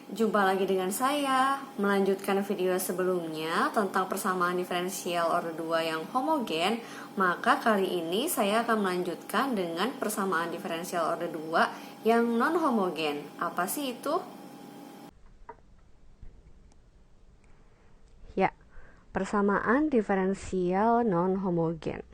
Jumpa lagi dengan saya, melanjutkan video sebelumnya tentang persamaan diferensial order 2 yang homogen. Maka kali ini saya akan melanjutkan dengan persamaan diferensial order 2 yang non-homogen. Apa sih itu? Ya, persamaan diferensial non-homogen.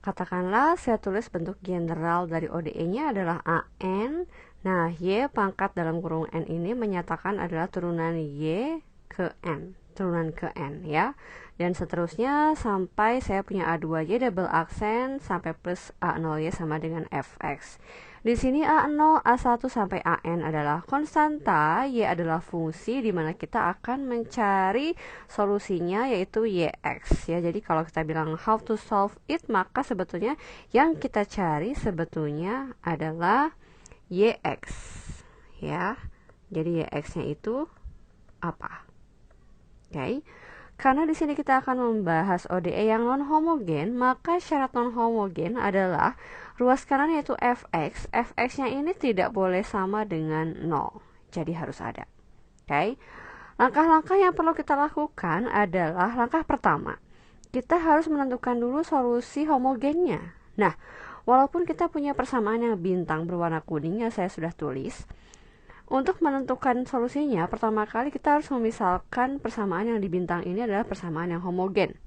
Katakanlah saya tulis bentuk general dari ODE-nya adalah AN. Nah, Y pangkat dalam kurung N ini menyatakan adalah turunan Y ke N. Turunan ke N ya. Dan seterusnya sampai saya punya A2Y double aksen sampai plus A0Y sama dengan Fx. Di sini A0, A1 sampai AN adalah konstanta, Y adalah fungsi di mana kita akan mencari solusinya yaitu Yx ya. Jadi kalau kita bilang how to solve it, maka sebetulnya yang kita cari sebetulnya adalah Yx ya. Jadi Yx-nya itu apa? Oke. Karena di sini kita akan membahas ODE yang non-homogen, maka syarat non-homogen adalah ruas kanan yaitu Fx. Fx-nya ini tidak boleh sama dengan 0. Jadi harus ada. Oke. Langkah-langkah yang perlu kita lakukan adalah langkah pertama. Kita harus menentukan dulu solusi homogennya. Nah, walaupun kita punya persamaan yang bintang berwarna kuning yang saya sudah tulis, untuk menentukan solusinya, pertama kali kita harus memisalkan persamaan yang di bintang ini adalah persamaan yang homogen.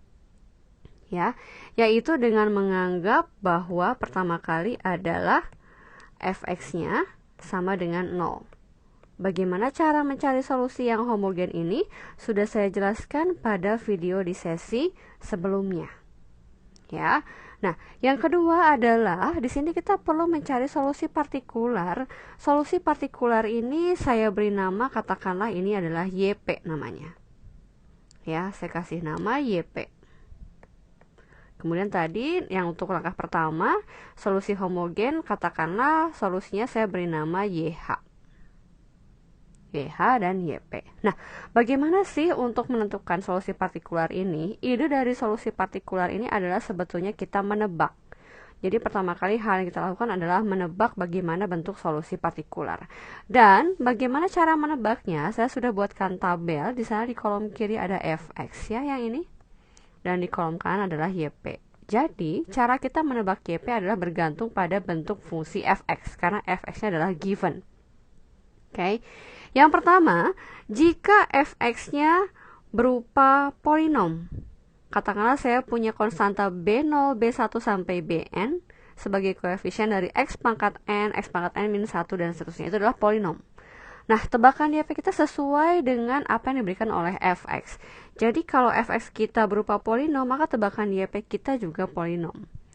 Ya, yaitu dengan menganggap bahwa pertama kali adalah Fx-nya sama dengan 0. Bagaimana cara mencari solusi yang homogen ini? Sudah saya jelaskan pada video di sesi sebelumnya. Ya. Nah, yang kedua adalah di sini kita perlu mencari solusi partikular. Solusi partikular ini saya beri nama, katakanlah ini adalah YP namanya. Ya, saya kasih nama YP. Kemudian tadi yang untuk langkah pertama, solusi homogen, katakanlah solusinya saya beri nama YH. YH dan YP. Nah, bagaimana sih untuk menentukan solusi partikular ini? Ide dari solusi partikular ini adalah sebetulnya kita menebak. Jadi pertama kali hal yang kita lakukan adalah menebak bagaimana bentuk solusi partikular. Dan bagaimana cara menebaknya? Saya sudah buatkan tabel. Di sana di kolom kiri ada Fx ya yang ini. Dan di kolom kanan adalah YP. Jadi, cara kita menebak YP adalah bergantung pada bentuk fungsi Fx karena Fx-nya adalah given. Oke. Yang pertama, jika Fx-nya berupa polinom. Katakanlah saya punya konstanta B0, B1 sampai Bn sebagai koefisien dari x pangkat n min 1 dan seterusnya. Itu adalah polinom. Nah, tebakan YP kita sesuai dengan apa yang diberikan oleh Fx. Jadi kalau Fx kita berupa polinom, maka tebakan YP kita juga polinom.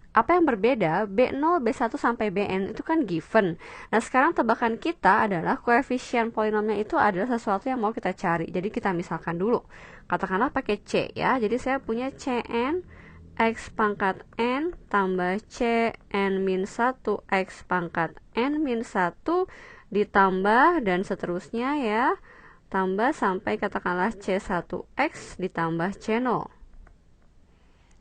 Apa yang berbeda? B0, B1 sampai Bn itu kan given. Nah, sekarang tebakan kita adalah koefisien polinomnya itu adalah sesuatu yang mau kita cari. Jadi kita misalkan dulu. Katakanlah pakai C ya. Jadi saya punya Cn x pangkat n tambah Cn min 1 x pangkat n min 1 ditambah dan seterusnya ya. Tambah sampai katakanlah C1x ditambah C0.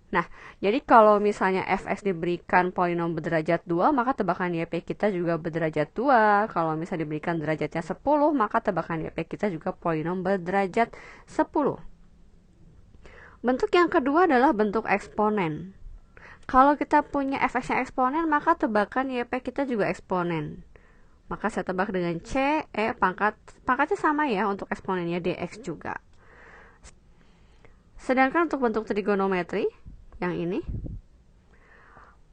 Nah, jadi kalau misalnya Fx diberikan polinom berderajat 2, maka tebakan YP kita juga berderajat 2. Kalau misalnya diberikan derajatnya 10, maka tebakan YP kita juga polinom berderajat 10. Bentuk yang kedua adalah bentuk eksponen. Kalau kita punya Fx-nya eksponen, maka tebakan YP kita juga eksponen. Maka saya tebak dengan C, pangkatnya sama ya untuk eksponennya dx juga. Sedangkan untuk bentuk trigonometri, yang ini,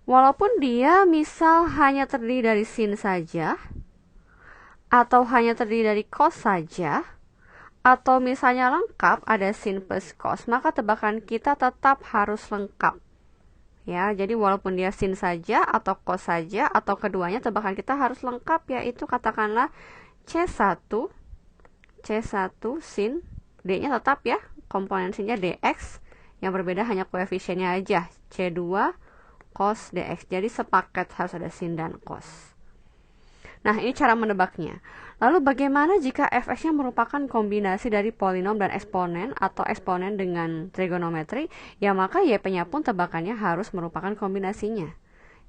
walaupun dia misal hanya terdiri dari sin saja, atau hanya terdiri dari cos saja, atau misalnya lengkap ada sin plus cos, maka tebakan kita tetap harus lengkap. Ya, jadi walaupun dia sin saja atau cos saja atau keduanya, tebakan kita harus lengkap, yaitu katakanlah C1 sin, D-nya tetap ya, komponen sinnya dx, yang berbeda hanya koefisiennya aja, C2 cos dx. Jadi sepaket harus ada sin dan cos. Nah, ini cara menebaknya. Lalu bagaimana jika Fx-nya merupakan kombinasi dari polinom dan eksponen atau eksponen dengan trigonometri? Ya, maka YP-nya pun tebakannya harus merupakan kombinasinya.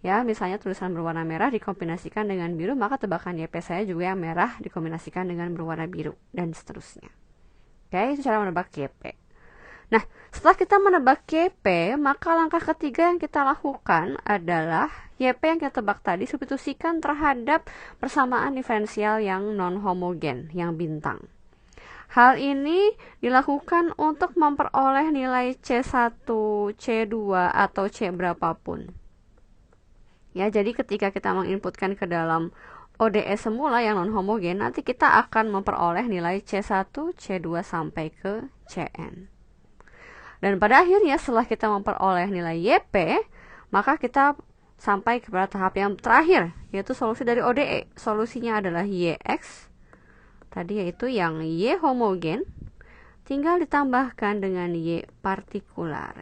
Ya, misalnya tulisan berwarna merah dikombinasikan dengan biru, maka tebakan YP saya juga yang merah dikombinasikan dengan berwarna biru, dan seterusnya. Oke, itu cara menebak YP. Nah, setelah kita menebak YP, maka langkah ketiga yang kita lakukan adalah YP yang kita tebak tadi substitusikan terhadap persamaan diferensial yang non-homogen, yang bintang. Hal ini dilakukan untuk memperoleh nilai C1, C2, atau C berapapun. Ya, jadi ketika kita menginputkan ke dalam ODE semula yang non-homogen, nanti kita akan memperoleh nilai C1, C2 sampai ke Cn. Dan pada akhirnya setelah kita memperoleh nilai YP, maka kita sampai kepada tahap yang terakhir, yaitu solusi dari ODE. Solusinya adalah YX, tadi yaitu yang Y homogen, tinggal ditambahkan dengan Y partikular.